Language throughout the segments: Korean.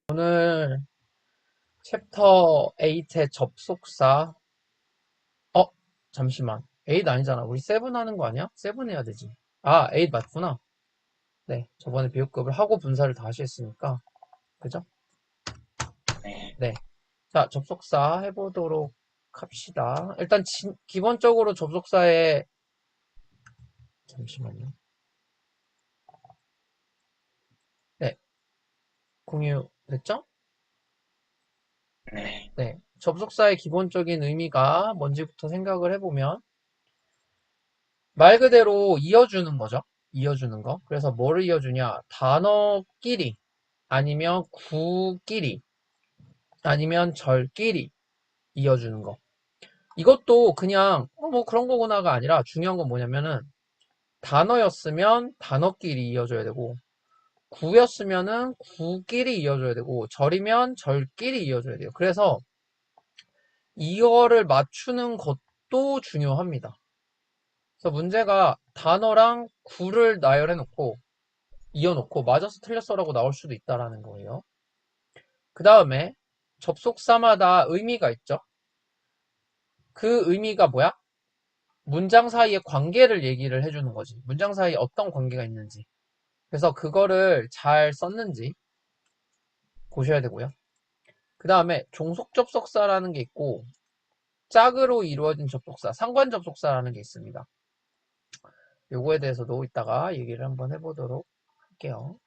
오늘 챕터 8의 접속사. 어, 잠시만. 8 아니잖아. 우리 7 하는 거 아니야? 7 해야 되지. 아, 8 맞구나. 네, 저번에 비교급을 하고 분사를 다시 했으니까. 그죠? 네. 네. 자, 접속사 해보도록 합시다. 일단 기본적으로 접속사에 잠시만요. 네, 공유 됐죠? 네. 네. 접속사의 기본적인 의미가 뭔지부터 생각을 해보면 말 그대로 이어주는 거죠. 이어주는 거. 그래서 뭐를 이어주냐? 단어끼리, 아니면 구끼리, 아니면 절끼리 이어주는 거. 이것도 그냥 뭐 그런 거구나가 아니라 중요한 건 뭐냐면은 단어였으면 단어끼리 이어줘야 되고, 구였으면은 구끼리 이어줘야 되고, 절이면 절끼리 이어줘야 돼요. 그래서 이거를 맞추는 것도 중요합니다. 그래서 문제가 단어랑 구를 나열해놓고 이어놓고 맞아서 틀렸어라고 나올 수도 있다라는 거예요. 그 다음에 접속사마다 의미가 있죠. 그 의미가 뭐야? 문장 사이의 관계를 얘기를 해주는 거지. 문장 사이에 어떤 관계가 있는지. 그래서 그거를 잘 썼는지 보셔야 되고요. 그 다음에 종속 접속사라는 게 있고, 짝으로 이루어진 접속사, 상관 접속사라는 게 있습니다. 요거에 대해서도 이따가 얘기를 한번 해보도록 할게요.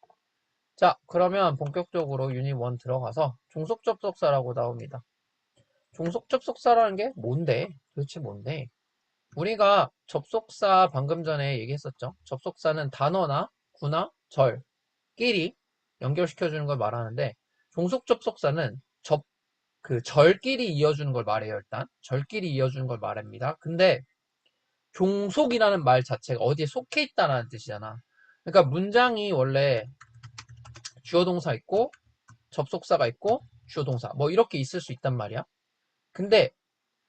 자, 그러면 본격적으로 유닛 1 들어가서 종속 접속사라고 나옵니다. 종속 접속사라는 게 뭔데? 도대체 뭔데? 우리가 접속사 방금 전에 얘기했었죠. 접속사는 단어나 구나 절끼리 연결시켜주는 걸 말하는데, 종속 접속사는 절끼리 이어주는 걸 말해요. 일단 절끼리 이어주는 걸 말합니다. 근데 종속이라는 말 자체가 어디에 속해 있다는 뜻이잖아. 그러니까 문장이 원래 주어 동사 있고 접속사가 있고 주어 동사 뭐 이렇게 있을 수 있단 말이야. 근데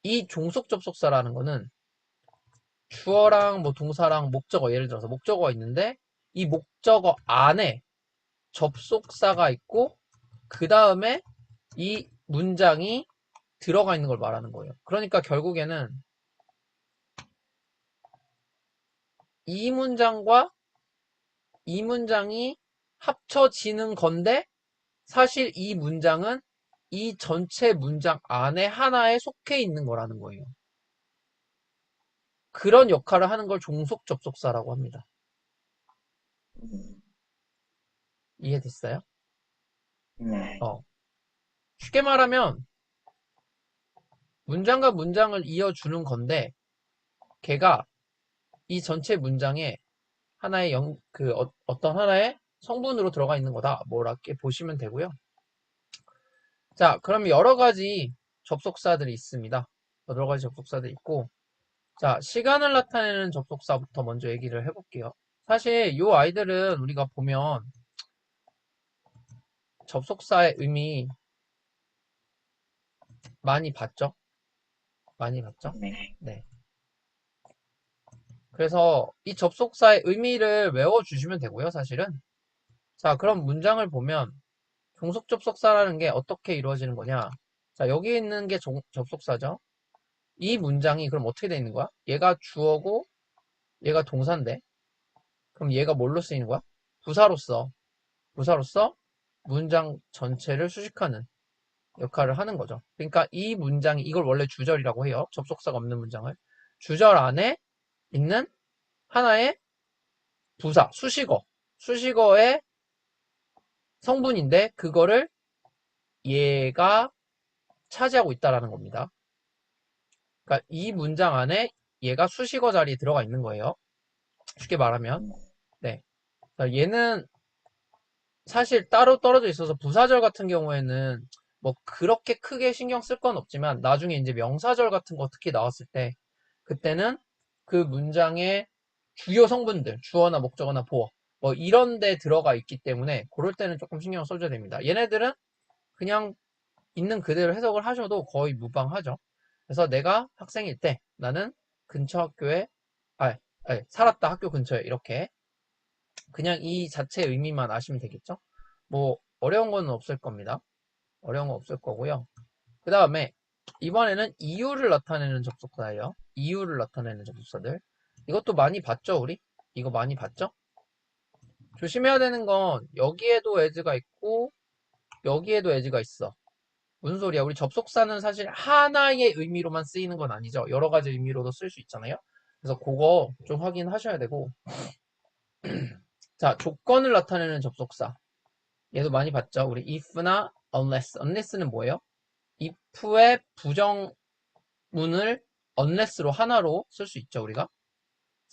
이 종속 접속사라는 거는 주어랑 뭐 동사랑 목적어, 예를 들어서 목적어가 있는데 이 목적어 안에 접속사가 있고 그 다음에 이 문장이 들어가 있는 걸 말하는 거예요. 그러니까 결국에는 이 문장과 이 문장이 합쳐지는 건데, 사실 이 문장은 이 전체 문장 안에 하나에 속해 있는 거라는 거예요. 그런 역할을 하는 걸 종속 접속사라고 합니다. 음, 이해됐어요? 네. 쉽게 말하면 문장과 문장을 이어주는 건데, 걔가 이 전체 문장에 하나의 어떤 하나의 성분으로 들어가 있는 거다. 뭐라게 보시면 되고요. 자, 그럼 여러 가지 접속사들이 있습니다. 여러 가지 접속사들이 있고, 자, 시간을 나타내는 접속사부터 먼저 얘기를 해볼게요. 사실 이 아이들은 우리가 보면 접속사의 의미 많이 봤죠? 많이 봤죠? 네. 네. 그래서 이 접속사의 의미를 외워주시면 되고요, 사실은. 자, 그럼 문장을 보면 종속 접속사라는 게 어떻게 이루어지는 거냐? 자, 여기 있는 게 접속사죠? 이 문장이 그럼 어떻게 되어 있는 거야? 얘가 주어고 얘가 동사인데, 그럼 얘가 뭘로 쓰이는 거야? 부사로서. 부사로서 문장 전체를 수식하는 역할을 하는 거죠. 그러니까 이 문장이, 이걸 원래 주절이라고 해요. 접속사가 없는 문장을. 주절 안에 있는 하나의 부사, 수식어의 성분인데, 그거를 얘가 차지하고 있다라는 겁니다. 그러니까 이 문장 안에 얘가 수식어 자리에 들어가 있는 거예요. 쉽게 말하면. 네. 그러니까 얘는 사실 따로 떨어져 있어서 부사절 같은 경우에는 뭐 그렇게 크게 신경 쓸 건 없지만, 나중에 이제 명사절 같은 거 특히 나왔을 때, 그때는 그 문장의 주요 성분들, 주어나 목적어나 보어 뭐 이런 데 들어가 있기 때문에 그럴 때는 조금 신경 써줘야 됩니다. 얘네들은 그냥 있는 그대로 해석을 하셔도 거의 무방하죠. 그래서 내가 학생일 때 나는 근처 학교에 아, 살았다, 학교 근처에, 이렇게 그냥 이 자체의 의미만 아시면 되겠죠. 뭐 어려운 건 없을 겁니다. 어려운 건 없을 거고요. 그 다음에 이번에는 이유를 나타내는 접속사예요. 이유를 나타내는 접속사들. 이것도 많이 봤죠, 우리? 이거 많이 봤죠? 조심해야 되는 건 여기에도 as가 있고 여기에도 as가 있어. 무슨 소리야? 우리 접속사는 사실 하나의 의미로만 쓰이는 건 아니죠. 여러 가지 의미로도 쓸 수 있잖아요. 그래서 그거 좀 확인하셔야 되고. 자, 조건을 나타내는 접속사. 얘도 많이 봤죠? 우리 if나 unless. unless는 뭐예요? if의 부정문을 unless로 하나로 쓸 수 있죠, 우리가.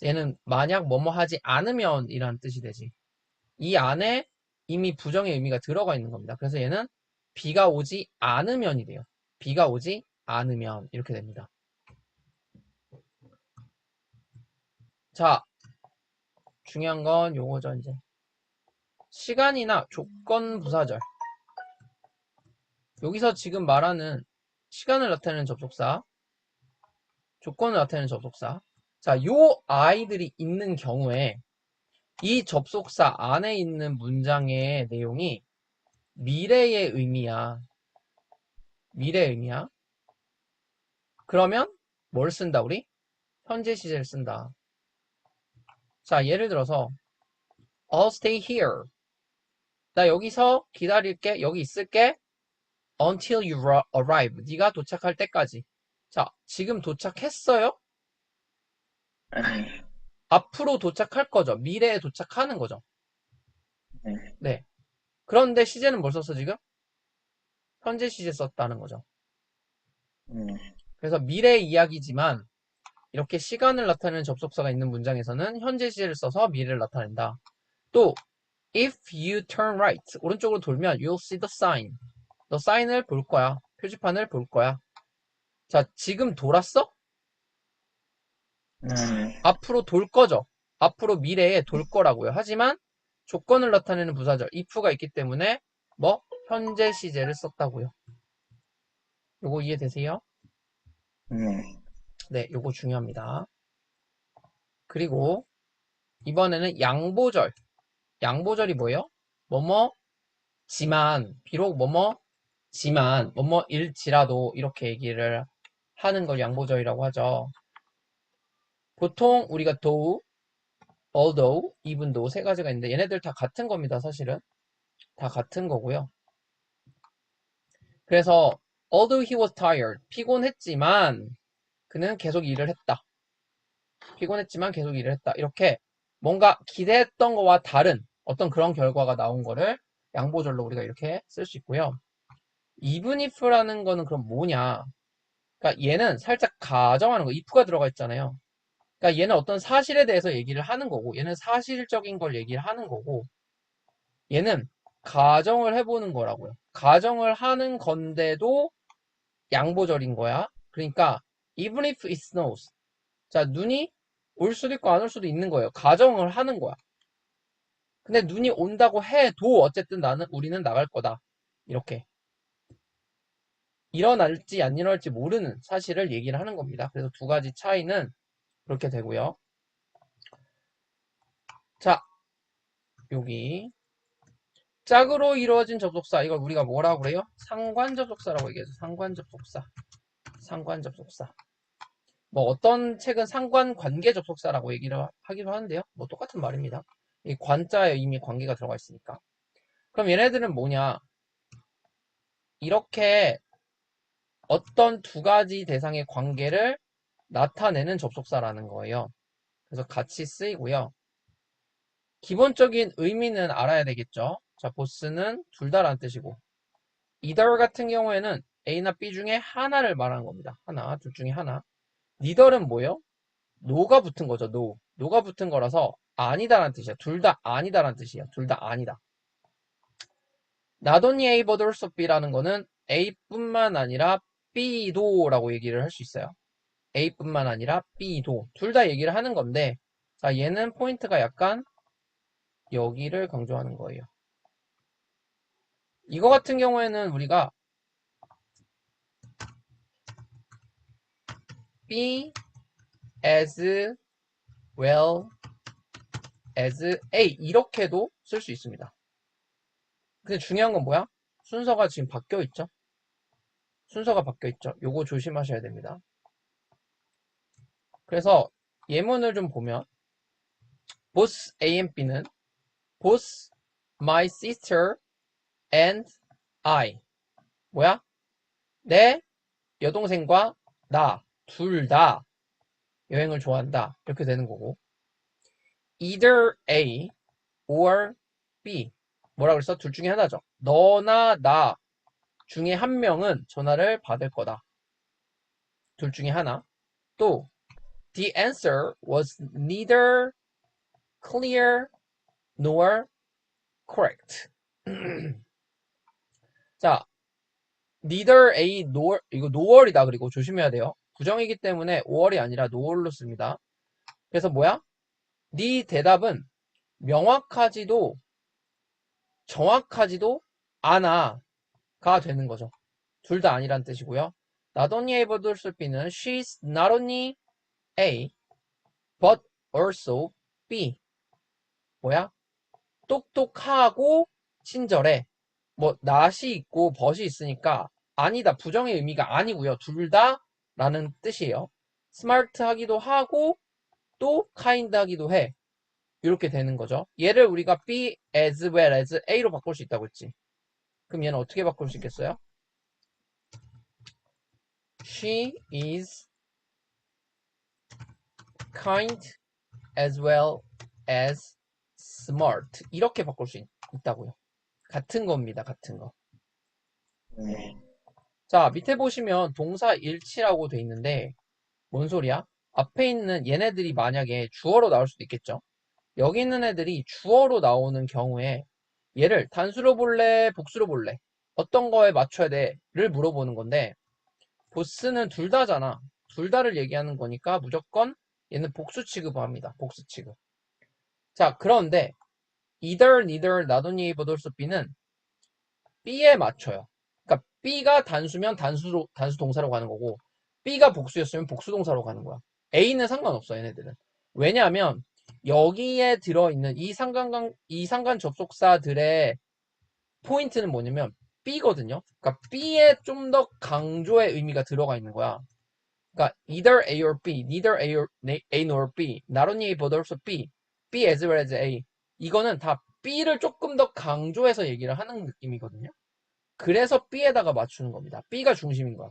얘는 만약 뭐뭐 하지 않으면 이라는 뜻이 되지. 이 안에 이미 부정의 의미가 들어가 있는 겁니다. 그래서 얘는 비가 오지 않으면이 돼요. 비가 오지 않으면 이렇게 됩니다. 자, 중요한 건 요거죠, 이제. 시간이나 조건 부사절. 여기서 지금 말하는 시간을 나타내는 접속사, 조건을 나타내는 접속사. 자, 요 아이들이 있는 경우에 이 접속사 안에 있는 문장의 내용이 미래의 의미야. 미래의 의미야. 그러면 뭘 쓴다, 우리? 현재 시제를 쓴다. 자, 예를 들어서 I'll stay here. 나 여기서 기다릴게. 여기 있을게. Until you arrive. 네가 도착할 때까지. 자, 지금 도착했어요? 아니, 앞으로 도착할 거죠. 미래에 도착하는 거죠. 네, 네. 그런데 시제는 뭘 썼어, 지금? 현재 시제 썼다는 거죠. 그래서 미래의 이야기지만 이렇게 시간을 나타내는 접속사가 있는 문장에서는 현재 시제를 써서 미래를 나타낸다. 또 if you turn right 오른쪽으로 돌면 you'll see the sign. 너 사인을 볼 거야. 표지판을 볼 거야. 자, 지금 돌았어? 아니, 앞으로 돌 거죠. 앞으로 미래에 돌 거라고요. 하지만 조건을 나타내는 부사절 if가 있기 때문에 뭐 현재 시제를 썼다고요. 요거 이해되세요? 네, 네, 요거 중요합니다. 그리고 이번에는 양보절. 양보절이 뭐예요? 뭐뭐지만 비록 뭐뭐지만 뭐뭐일지라도 이렇게 얘기를 하는 걸 양보절이라고 하죠. 보통 우리가 though, although, even though 세 가지가 있는데 얘네들 다 같은 겁니다. 사실은 다 같은 거고요. 그래서 although he was tired, 피곤했지만 그는 계속 일을 했다. 피곤했지만 계속 일을 했다. 이렇게 뭔가 기대했던 거와 다른 어떤 그런 결과가 나온 거를 양보절로 우리가 이렇게 쓸 수 있고요. even if라는 거는 그럼 뭐냐? 그러니까 얘는 살짝 가정하는 거, if가 들어가 있잖아요. 그러니까 얘는 어떤 사실에 대해서 얘기를 하는 거고, 얘는 사실적인 걸 얘기를 하는 거고, 얘는 가정을 해보는 거라고요. 가정을 하는 건데도 양보절인 거야. 그러니까 even if it snows. 자, 눈이 올 수도 있고 안 올 수도 있는 거예요. 가정을 하는 거야. 근데 눈이 온다고 해도 어쨌든 우리는 나갈 거다. 이렇게. 일어날지 안 일어날지 모르는 사실을 얘기를 하는 겁니다. 그래서 두 가지 차이는 그렇게 되고요. 자, 여기 짝으로 이루어진 접속사 이걸 우리가 뭐라고 그래요? 상관접속사라고 얘기하죠. 상관접속사. 상관접속사. 뭐 어떤 책은 상관관계 접속사라고 얘기를 하기도 하는데요. 뭐 똑같은 말입니다. 이 관자에 이미 관계가 들어가 있으니까. 그럼 얘네들은 뭐냐? 이렇게 어떤 두 가지 대상의 관계를 나타내는 접속사라는 거예요. 그래서 같이 쓰이고요. 기본적인 의미는 알아야 되겠죠. 자, 보스는 둘 다라는 뜻이고 either 같은 경우에는 A나 B 중에 하나를 말하는 겁니다. 하나, 둘 중에 하나. neither는 뭐예요? no가 붙은 거죠. no. no가 붙은 거라서 아니다라는 뜻이야. 둘 다 아니다라는 뜻이야. 둘 다 아니다. Not only A but also B라는 거는 A뿐만 아니라 B도 라고 얘기를 할 수 있어요. A뿐만 아니라 B도 둘 다 얘기를 하는 건데 자 얘는 포인트가 약간 여기를 강조하는 거예요. 이거 같은 경우에는 우리가 B as well as A 이렇게도 쓸 수 있습니다. 근데 중요한 건 뭐야? 순서가 지금 바뀌어 있죠? 순서가 바뀌어 있죠? 요거 조심하셔야 됩니다. 그래서 예문을 좀 보면 both A and B는 both my sister and I 뭐야? 내 여동생과 나 둘 다 여행을 좋아한다 이렇게 되는 거고 either A or B 뭐라 그랬어? 둘 중에 하나죠. 너나 나 중에 한 명은 전화를 받을 거다. 둘 중에 하나. 또 the answer was neither clear nor correct. 자, neither A nor 이거 nor이다. 그리고 조심해야 돼요. 부정이기 때문에 or이 아니라 nor로 씁니다. 그래서 뭐야? 네 대답은 명확하지도 정확하지도 않아가 되는 거죠. 둘 다 아니란 뜻이고요. Not only able to B는 she's not only A but also B 뭐야? 똑똑하고 친절해. 뭐 not이 있고 but이 있으니까 아니다 부정의 의미가 아니고요. 둘 다 라는 뜻이에요. smart 하기도 하고 또 kind 하기도 해. 이렇게 되는 거죠. 얘를 우리가 B as well as A로 바꿀 수 있다고 했지. 그럼 얘는 어떻게 바꿀 수 있겠어요? She is kind as well as smart. 이렇게 바꿀 수 있다고요. 같은 겁니다. 같은 거. 네. 자, 밑에 보시면 동사 일치라고 돼 있는데 뭔 소리야? 앞에 있는 얘네들이 만약에 주어로 나올 수도 있겠죠. 여기 있는 애들이 주어로 나오는 경우에 얘를 단수로 볼래? 복수로 볼래? 어떤 거에 맞춰야 돼?를 물어보는 건데 보스는 둘 다잖아. 둘 다를 얘기하는 거니까 무조건 얘는 복수 취급합니다. 복수 취급. 자, 그런데 either, neither, not only, but also B는 B에 맞춰요. 그러니까 B가 단수면 단수 동사로 가는 거고 B가 복수였으면 복수 동사로 가는 거야. A는 상관없어, 얘네들은. 왜냐하면 여기에 들어있는 이 상관 접속사들의 포인트는 뭐냐면 B거든요. 그러니까 B에 좀 더 강조의 의미가 들어가 있는 거야. 그러니까 either A or B, neither A nor B, not only A but also B, B as well as A. 이거는 다 B를 조금 더 강조해서 얘기를 하는 느낌이거든요. 그래서 B에다가 맞추는 겁니다. B가 중심인 거야.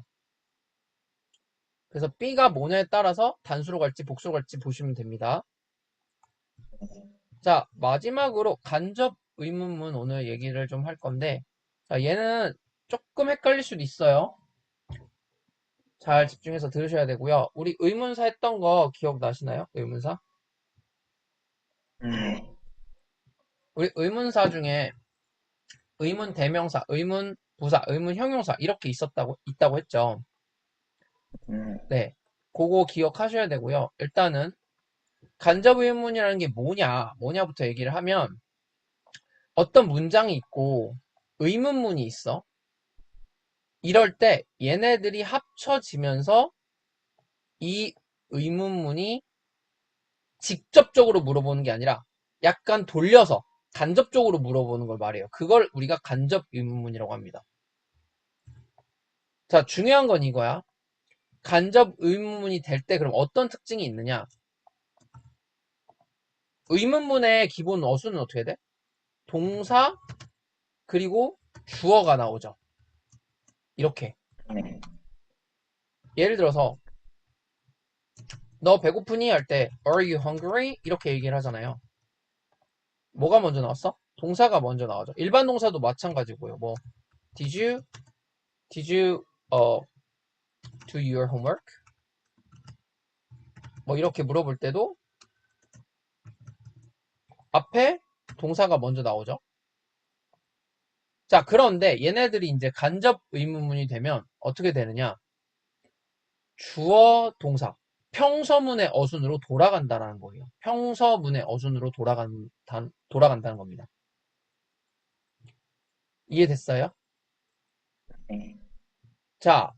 그래서 B가 뭐냐에 따라서 단수로 갈지 복수로 갈지 보시면 됩니다. 자, 마지막으로 간접 의문문 오늘 얘기를 좀 할 건데, 자, 얘는 조금 헷갈릴 수도 있어요. 잘 집중해서 들으셔야 되고요. 우리 의문사 했던 거 기억나시나요? 의문사? 네. 우리 의문사 중에 의문 대명사, 의문 부사, 의문 형용사 이렇게 있다고 했죠. 네. 네. 그거 기억하셔야 되고요. 일단은 간접 의문이라는 게 뭐냐부터 얘기를 하면 어떤 문장이 있고 의문문이 있어. 이럴 때 얘네들이 합쳐지면서 이 의문문이 직접적으로 물어보는 게 아니라 약간 돌려서 간접적으로 물어보는 걸 말해요. 그걸 우리가 간접 의문문이라고 합니다. 자, 중요한 건 이거야. 간접 의문문이 될 때 그럼 어떤 특징이 있느냐? 의문문의 기본 어수는 어떻게 돼? 동사 그리고 주어가 나오죠. 이렇게. 네. 예를 들어서 너 배고프니? 할 때 Are you hungry? 이렇게 얘기를 하잖아요. 뭐가 먼저 나왔어? 동사가 먼저 나오죠. 일반 동사도 마찬가지고요. 뭐 Did you do your homework? 뭐 이렇게 물어볼 때도 앞에 동사가 먼저 나오죠. 자, 그런데 얘네들이 이제 간접 의문문이 되면 어떻게 되느냐? 주어, 동사, 평서문의 어순으로 돌아간다는 거예요. 평서문의 어순으로 돌아간다는 겁니다. 이해됐어요? 네. 자,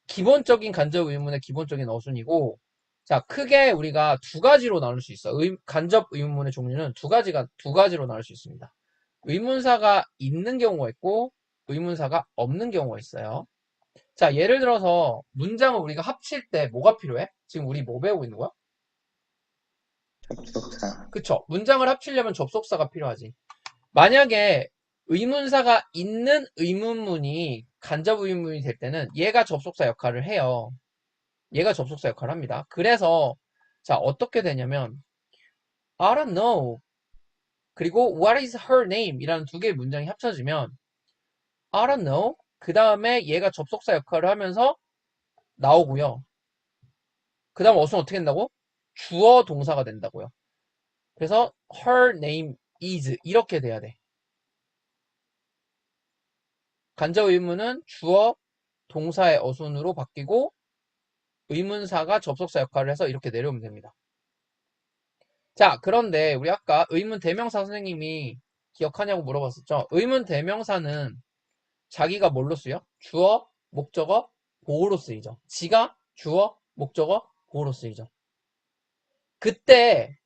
기본적인 간접 의문의 기본적인 어순이고, 자, 크게 우리가 두 가지로 나눌 수 있어. 간접 의문문의 종류는 두 가지로 나눌 수 있습니다. 의문사가 있는 경우가 있고 의문사가 없는 경우가 있어요. 자, 예를 들어서 문장을 우리가 합칠 때 뭐가 필요해? 지금 우리 뭐 배우고 있는 거야? 접속사. 그쵸? 문장을 합치려면 접속사가 필요하지. 만약에 의문사가 있는 의문문이 간접 의문문이 될 때는 얘가 접속사 역할을 해요. 얘가 접속사 역할을 합니다. 그래서 자, 어떻게 되냐면 I don't know 그리고 what is her name 이라는 두 개의 문장이 합쳐지면 I don't know 그 다음에 얘가 접속사 역할을 하면서 나오고요. 그 다음 어순 어떻게 된다고? 주어 동사가 된다고요. 그래서 her name is 이렇게 돼야 돼. 간접 의문은 주어 동사의 어순으로 바뀌고 의문사가 접속사 역할을 해서 이렇게 내려오면 됩니다. 자, 그런데 우리 아까 의문 대명사 선생님이 기억하냐고 물어봤었죠. 의문 대명사는 자기가 뭘로 쓰여? 주어, 목적어, 보어로 쓰이죠. 지가 주어, 목적어, 보어로 쓰이죠. 그때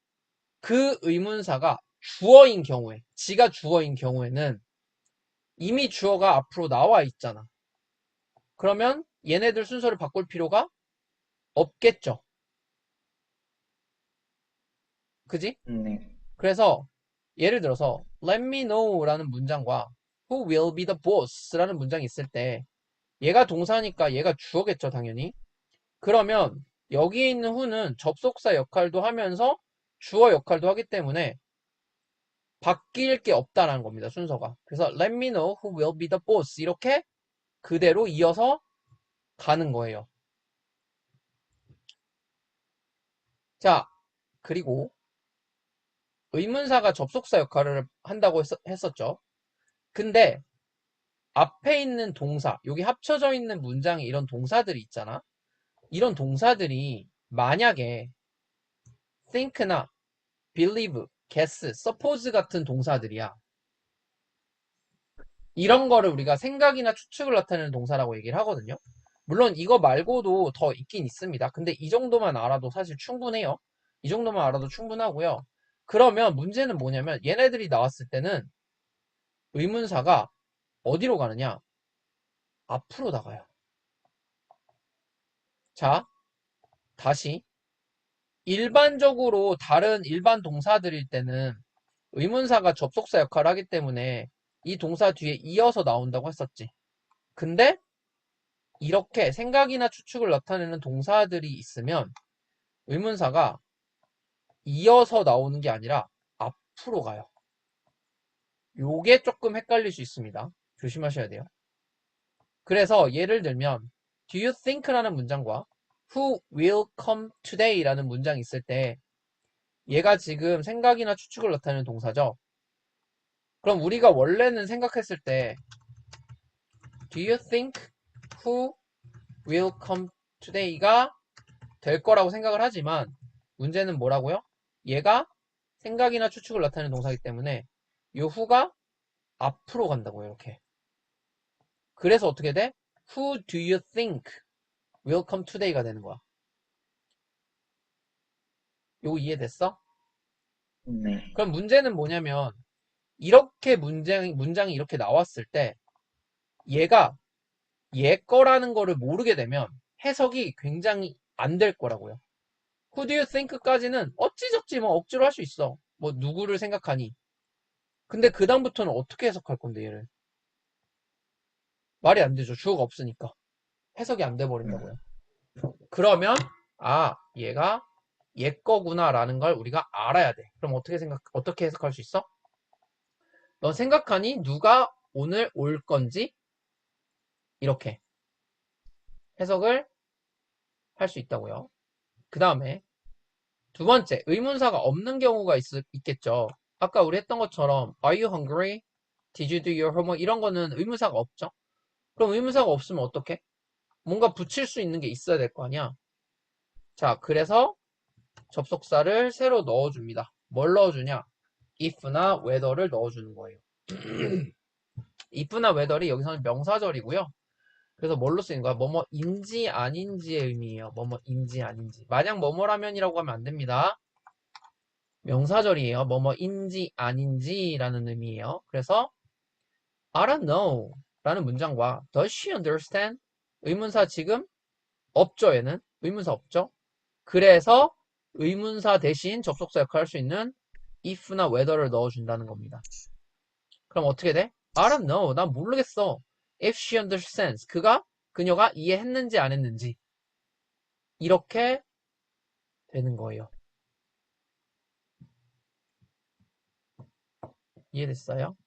그 의문사가 주어인 경우에, 지가 주어인 경우에는 이미 주어가 앞으로 나와 있잖아. 그러면 얘네들 순서를 바꿀 필요가 없겠죠. 그지? 네. 그래서 예를 들어서 let me know라는 문장과 who will be the boss라는 문장이 있을 때 얘가 동사니까 얘가 주어겠죠, 당연히. 그러면 여기 있는 who는 접속사 역할도 하면서 주어 역할도 하기 때문에 바뀔 게 없다라는 겁니다, 순서가. 그래서 let me know who will be the boss 이렇게 그대로 이어서 가는 거예요. 자, 그리고 의문사가 접속사 역할을 한다고 했었죠. 근데 앞에 있는 동사, 여기 합쳐져 있는 문장에 이런 동사들이 있잖아. 이런 동사들이 만약에 think나 believe, guess, suppose 같은 동사들이야. 이런 거를 우리가 생각이나 추측을 나타내는 동사라고 얘기를 하거든요. 물론 이거 말고도 더 있긴 있습니다. 근데 이 정도만 알아도 사실 충분해요. 이 정도만 알아도 충분하고요. 그러면 문제는 뭐냐면 얘네들이 나왔을 때는 의문사가 어디로 가느냐? 앞으로 나가요. 자, 다시 일반적으로 다른 일반 동사들일 때는 의문사가 접속사 역할을 하기 때문에 이 동사 뒤에 이어서 나온다고 했었지. 근데 이렇게 생각이나 추측을 나타내는 동사들이 있으면 의문사가 이어서 나오는 게 아니라 앞으로 가요. 요게 조금 헷갈릴 수 있습니다. 조심하셔야 돼요. 그래서 예를 들면 Do you think라는 문장과 Who will come today라는 문장이 있을 때 얘가 지금 생각이나 추측을 나타내는 동사죠. 그럼 우리가 원래는 생각했을 때 Do you think who will come today가 될 거라고 생각을 하지만 문제는 뭐라고요? 얘가 생각이나 추측을 나타내는 동사이기 때문에 이 who가 앞으로 간다고요. 이렇게. 그래서 어떻게 돼? Who do you think will come today가 되는 거야. 요거 이해됐어? 네. 그럼 문제는 뭐냐면 이렇게 문장이 이렇게 나왔을 때 얘가 얘 거라는 거를 모르게 되면 해석이 굉장히 안 될 거라고요. Who do you think까지는 어찌저찌 뭐 억지로 할 수 있어. 뭐 누구를 생각하니. 근데 그 다음부터는 어떻게 해석할 건데 얘를. 말이 안 되죠. 주어가 없으니까. 해석이 안 돼 버린다고요. 그러면 얘가 얘 거구나 라는 걸 우리가 알아야 돼. 그럼 어떻게 해석할 수 있어? 넌 생각하니 누가 오늘 올 건지 이렇게 해석을 할 수 있다고요. 그 다음에 두 번째, 의문사가 없는 경우가 있겠죠. 아까 우리 했던 것처럼 Are you hungry? Did you do your homework? 이런 거는 의문사가 없죠. 그럼 의문사가 없으면 어떻게? 뭔가 붙일 수 있는 게 있어야 될 거 아니야. 자, 그래서 접속사를 새로 넣어줍니다. 뭘 넣어주냐? if나 whether를 넣어주는 거예요. if나 whether이 여기서는 명사절이고요. 그래서 뭘로 쓰인 거야? 뭐뭐인지 아닌지의 의미예요. 뭐뭐인지 아닌지. 만약 뭐뭐라면이라고 하면 안 됩니다. 명사절이에요. 뭐뭐인지 아닌지라는 의미예요. 그래서 I don't know 라는 문장과 Does she understand? 의문사 지금 없죠, 얘는. 의문사 없죠. 그래서 의문사 대신 접속사 역할을 할 수 있는 if나 whether를 넣어준다는 겁니다. 그럼 어떻게 돼? I don't know. 난 모르겠어. If she understands. 그녀가 이해했는지 안 했는지. 이렇게 되는 거예요. 이해됐어요?